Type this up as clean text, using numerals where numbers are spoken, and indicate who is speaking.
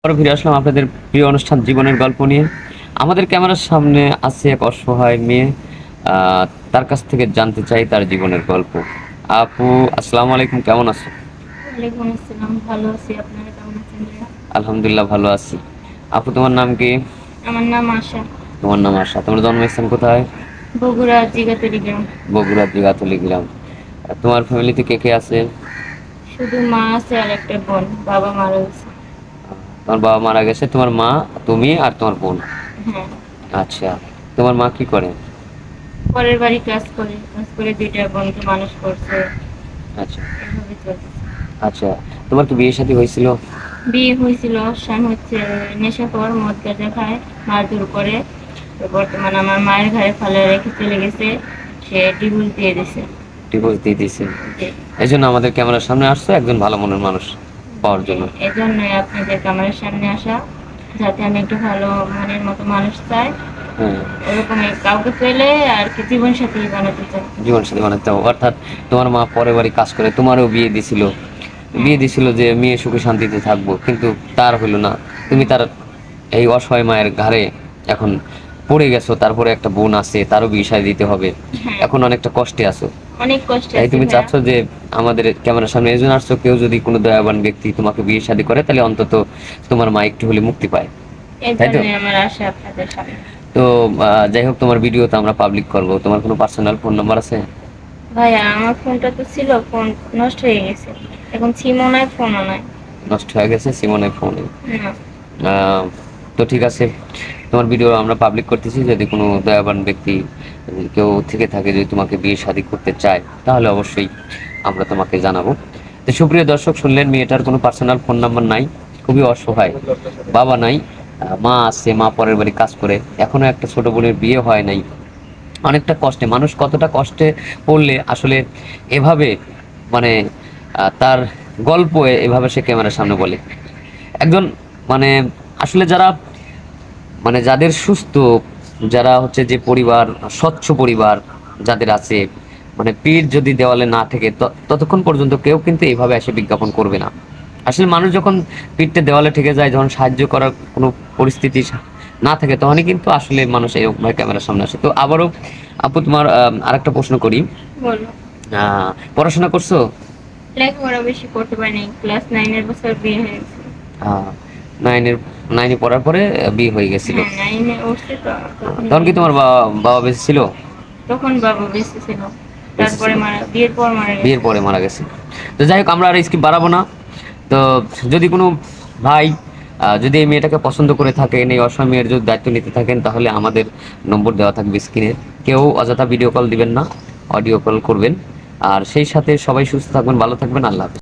Speaker 1: ফিরে আসলাম আপনাদের প্রিয় অনুষ্ঠান জীবনের গল্প নিয়ে। আমাদের ক্যামেরার সামনে আছে এক অসহায় মেয়ে। তার কাছ থেকে জানতে চাই তার জীবনের গল্প। আপু, আসসালামু আলাইকুম, কেমন আছো?
Speaker 2: ওয়ালাইকুম আসসালাম। ভালো আছি। আপনারা কেমন আছেন ভাইয়া?
Speaker 1: আলহামদুলিল্লাহ, ভালো আছি। আপু, তোমার নাম কি?
Speaker 2: আমার নাম আশা।
Speaker 1: তোমার নাম আশা। তোমার জন্মস্থান কোথায়?
Speaker 2: বগুড়া জিগাতলি গ্রাম।
Speaker 1: বগুড়া জিগাতলি গ্রাম। তোমার ফ্যামিলিতে কে কে আছে?
Speaker 2: শুধু মা আছে আর একটা বোন, বাবা মারা গেছে।
Speaker 1: তোমার বাবা মারা গেছে, তোমার মা, তুমি আর তোমার বোন।
Speaker 2: হ্যাঁ।
Speaker 1: আচ্ছা, তোমার মা কি করে?
Speaker 2: পরের বাড়ি কাজ করে দুইটা বোনকে মানুষ করছে।
Speaker 1: আচ্ছা।
Speaker 2: এভাবে চলতেছে।
Speaker 1: আচ্ছা, তোমার কি বিয়ে শাদী হয়েছিল?
Speaker 2: বিয়ে হয়েছিল, স্বামী হচ্ছে নেশাখোর, মদ গাঁজা খায়, মারধর করে। তো বর্তমানে আমার মায়ের ঘরে ফেলে রেখে চলে গেছে। সে ডিভোর্স দিয়ে দিছে।
Speaker 1: ডিভোর্স দিয়ে দিয়েছে?
Speaker 2: জি।
Speaker 1: এই জন্য আমাদের ক্যামেরার সামনে আসছো একজন ভালো মনের মানুষ পাওয়ার জন্য।
Speaker 2: এজন্যই আপনাদের ক্যামেরার সামনে আসা, যাতে আমি একটু ভালো মনের মতো মানুষ চাই।
Speaker 1: হ্যাঁ,
Speaker 2: ওরকম কাউকে পেলে আর কি জীবন সাথী বানাতে চাই।
Speaker 1: জীবন সাথী বানাতে হবে। অর্থাৎ তোমার মা পরের বাড়ি কাজ করে, তোমারও বিয়ে দিছিল।
Speaker 2: হ্যাঁ।
Speaker 1: বিয়ে দিছিল যে মেয়ে সুখে শান্তিতে থাকবো, কিন্তু তার হইলো না। তুমি তার এই অসহায় মায়ের ঘাড়ে এখন পড়ে গেছো। তারপরে একটা বোন আছে, তারও বিয়ে শাদী দিতে হবে।
Speaker 2: হ্যাঁ,
Speaker 1: এখন অনেকটা কষ্টে আছো।
Speaker 2: অনেক কষ্টে
Speaker 1: তাই
Speaker 2: আছি
Speaker 1: তুমি
Speaker 2: ভাইয়া।
Speaker 1: চাচ্ছ যে আমাদের ক্যামেরার সামনে এই জন্য আসছো, কেউ যদি কোনো দয়াবান ব্যক্তি তোমাকে বিয়ে শাদী করে, তাহলে অন্তত তোমার মা একটু হলে মুক্তি পায়।
Speaker 2: এই
Speaker 1: তাই তো?
Speaker 2: জন্যই আমার আশা আপনাদের সামনে।
Speaker 1: তো যাই হোক, তোমার ভিডিও তো আমরা পাবলিক করব। তোমার কোনো পার্সোনাল ফোন নাম্বার আছে?
Speaker 2: ভাইয়া, আমার ফোনটা তো ছিল, ফোন নষ্ট হয়ে গেছে। এখন সিমও নাই, ফোনও নাই।
Speaker 1: নষ্ট হয়ে গেছে, সিমনের ফোনে?
Speaker 2: না।
Speaker 1: তো ঠিক আছে, তোমার ভিডিও আমরা পাবলিক করতেছি। যদি কোনো দয়াবান ব্যক্তি কেউ থেকে থাকে, যদি তোমাকে বিয়ে শাদী করতে চায়, তাহলে অবশ্যই আমরা তোমাকে জানাবো। তো সুপ্রিয় দর্শক, শুনলেন, মেয়েটার কোনো পার্সোনাল ফোন নাম্বার নাই, খুবই অসহায়, বাবা নাই, মা আছে, মা পরের বাড়ি কাজ করে, এখনো একটা ছোট বোনের বিয়ে হয় নাই। অনেকটা কষ্টে মানুষ, কতটা কষ্টে পড়লে আসলে এভাবে, মানে তার গল্প এভাবে সে ক্যামেরার সামনে বলে। একজন, মানে আসলে যারা, মানে যাদের সুস্থ, যারা হচ্ছে যে পরিবার, স্বচ্ছ পরিবার যাদের আছে, মানে পিঠ যদি দেওয়ালে না থেকে, ততক্ষণ পর্যন্ত কেউ কিন্তু এইভাবে এসে বিজ্ঞাপন করবে না। আসলে মানুষ যখন পিঠটা দেওয়ালে ঠেকে যায়, যখন সাহায্য করার কোনো পরিস্থিতি না থাকে, তখনই কিন্তু আসলে মানুষ এরকম ভাবে ক্যামেরার সামনে আসে। তো আবারও আপু, তোমার আরেকটা প্রশ্ন করি।
Speaker 2: বলো।
Speaker 1: পড়াশোনা করছো?
Speaker 2: লেখাপড়া বেশি করতে পারিনি, ক্লাস 9 বছর বিয়ে হয়ে গেছে।
Speaker 1: আহ, নাইনের নাইনে পড়ার পরে বিয়ে হয়ে গেছিল?
Speaker 2: হ্যাঁ, 9-এ উঠছে তো তখন
Speaker 1: তখন কি
Speaker 2: বিয়ে
Speaker 1: তোমার
Speaker 2: হয়েছে।
Speaker 1: বাবা বাবা বেঁচে ছিল?
Speaker 2: তখন বাবা বেঁচে ছিল।
Speaker 1: বেঁচে
Speaker 2: তারপরে
Speaker 1: ছিল,
Speaker 2: বিয়ের পর মারা
Speaker 1: বিয়ের
Speaker 2: গেছে।
Speaker 1: পরে মারা গেছে। তো যাই হোক, আমরা আর স্কিপ বাড়াবো না। তো যদি কোনো ভাই যদি এই মেয়েটাকে পছন্দ করে থাকেন, এই অসহায় মেয়ের যদি দায়িত্ব নিতে থাকেন, তাহলে আমাদের নম্বর দেওয়া থাকবে স্ক্রিনে। কেউ অযথা ভিডিও কল দিবেন না, অডিও কল করবেন। আর সেই সাথে সবাই সুস্থ থাকবেন, ভালো থাকবেন, আল্লাহ হাফেজ।